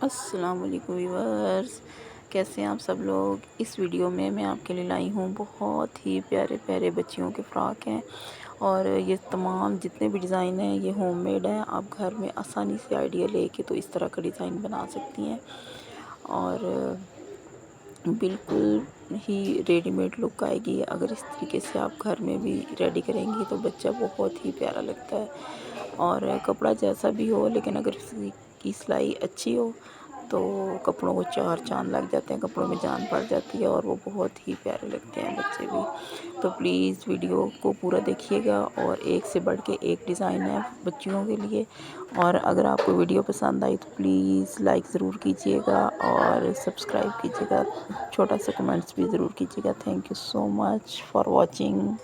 अस्सलाम वालेकुम व्यूअर्स, कैसे हैं आप सब लोग। इस वीडियो में मैं आपके लिए लाई हूँ बहुत ही प्यारे प्यारे बच्चियों के फ़्रॉक हैं। और ये तमाम जितने भी डिज़ाइन हैं ये होममेड हैं। आप घर में आसानी से आइडिया लेके तो इस तरह का डिज़ाइन बना सकती हैं और बिल्कुल ही रेडीमेड लुक आएगी। अगर इस तरीके से आप घर में भी रेडी करेंगी तो बच्चा बहुत ही प्यारा लगता है। और कपड़ा जैसा भी हो, लेकिन अगर इसकी सिलाई अच्छी हो तो कपड़ों को चार चांद लग जाते हैं, कपड़ों में जान पड़ जाती है और वो बहुत ही प्यारे लगते हैं बच्चे भी। तो प्लीज़ वीडियो को पूरा देखिएगा और एक से बढ़ के एक डिज़ाइन है बच्चियों के लिए। और अगर आपको वीडियो पसंद आई तो प्लीज़ लाइक ज़रूर कीजिएगा और सब्सक्राइब कीजिएगा, छोटा सा कमेंट्स भी ज़रूर कीजिएगा। Thank you so much for watching.